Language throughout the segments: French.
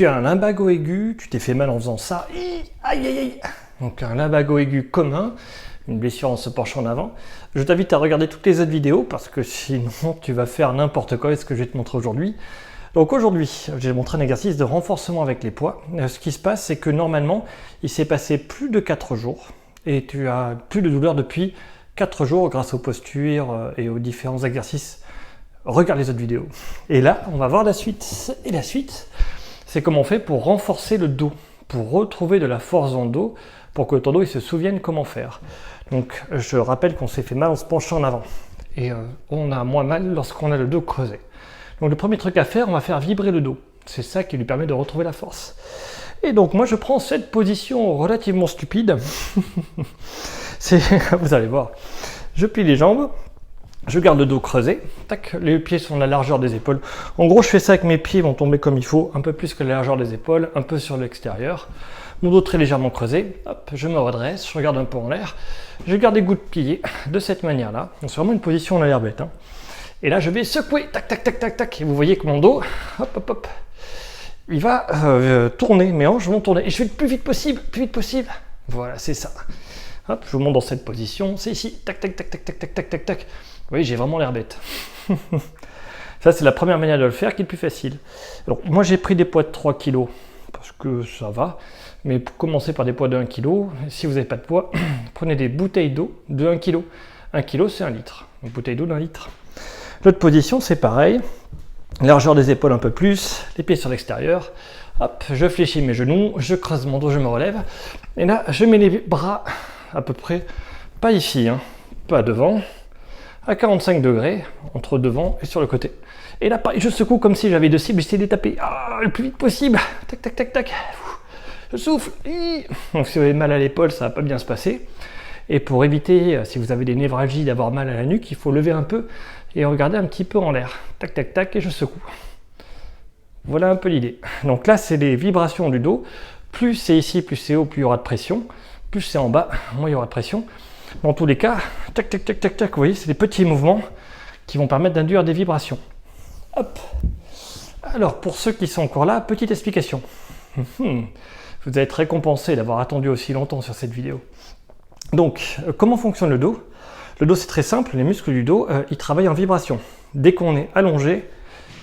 Tu as un lumbago aigu, tu t'es fait mal en faisant ça, aïe aïe aïe. Donc un lumbago aigu commun, une blessure en se penchant en avant. Je t'invite à regarder toutes les autres vidéos parce que sinon tu vas faire n'importe quoi, ce que je vais te montrer aujourd'hui. Donc aujourd'hui, je vais te montrer un exercice de renforcement avec les poids. Ce qui se passe, c'est que normalement, il s'est passé plus de 4 jours et tu as plus de douleur depuis 4 jours grâce aux postures et aux différents exercices. Regarde les autres vidéos. Et là, on va voir la suite. Et la suite, c'est comment on fait pour renforcer le dos, pour retrouver de la force dans le dos, pour que ton dos il se souvienne comment faire. Donc, je rappelle qu'on s'est fait mal en se penchant en avant. Et on a moins mal lorsqu'on a le dos creusé. Donc, le premier truc à faire, on va faire vibrer le dos. C'est ça qui lui permet de retrouver la force. Et donc, moi, je prends cette position relativement stupide. Vous allez voir. Je plie les jambes. Je garde le dos creusé, tac, les pieds sont à la largeur des épaules. En gros, je fais ça avec mes pieds, vont tomber comme il faut, un peu plus que la largeur des épaules, un peu sur l'extérieur. Mon dos très légèrement creusé, hop, je me redresse, je regarde un peu en l'air. Je garde les coudes pliés de cette manière-là. C'est vraiment une position, on a l'air bête. Hein. Et là, je vais secouer, tac, tac, tac, tac, tac. Et vous voyez que mon dos, hop, hop, hop, il va tourner, mes hanches vont tourner. Et je fais le plus vite possible, plus vite possible. Voilà, c'est ça. Hop, je vous montre dans cette position, c'est ici, tac, tac, tac, tac, tac, tac, tac, tac, tac. Oui, j'ai vraiment l'air bête. Ça, c'est la première manière de le faire qui est le plus facile. Alors, moi, j'ai pris des poids de 3 kg parce que ça va. Mais pour commencer par des poids de 1 kg, si vous n'avez pas de poids, prenez des bouteilles d'eau de 1 kg. 1 kg, c'est 1 litre. Une bouteille d'eau d'1 litre. L'autre position, c'est pareil. Largeur des épaules un peu plus, les pieds sur l'extérieur. Hop, je fléchis mes genoux, je creuse mon dos, je me relève. Et là, je mets les bras à peu près, pas ici, hein, pas devant. À 45 degrés, entre devant et sur le côté. Et là, pareil, je secoue comme si j'avais deux cibles, j'essaie de les taper le plus vite possible. Tac, tac, tac, tac. Je souffle. Donc si vous avez mal à l'épaule, ça va pas bien se passer. Et pour éviter, si vous avez des névralgies, d'avoir mal à la nuque, il faut lever un peu et regarder un petit peu en l'air. Tac, tac, tac, et je secoue. Voilà un peu l'idée. Donc là, c'est les vibrations du dos. Plus c'est ici, plus c'est haut, plus il y aura de pression. Plus c'est en bas, moins il y aura de pression. Dans tous les cas, tac, tac, tac, tac, tac, vous voyez, c'est des petits mouvements qui vont permettre d'induire des vibrations. Hop. Alors, pour ceux qui sont encore là, petite explication. Vous allez être récompensé d'avoir attendu aussi longtemps sur cette vidéo. Donc, comment fonctionne le dos? Le dos, c'est très simple, les muscles du dos, ils travaillent en vibration. Dès qu'on est allongé,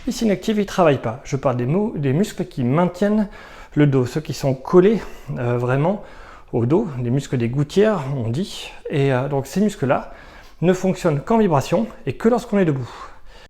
ils s'inactivent, ils ne travaillent pas. Je parle des muscles qui maintiennent le dos, ceux qui sont collés vraiment au dos, les muscles des gouttières, on dit. Et donc ces muscles-là ne fonctionnent qu'en vibration et que lorsqu'on est debout.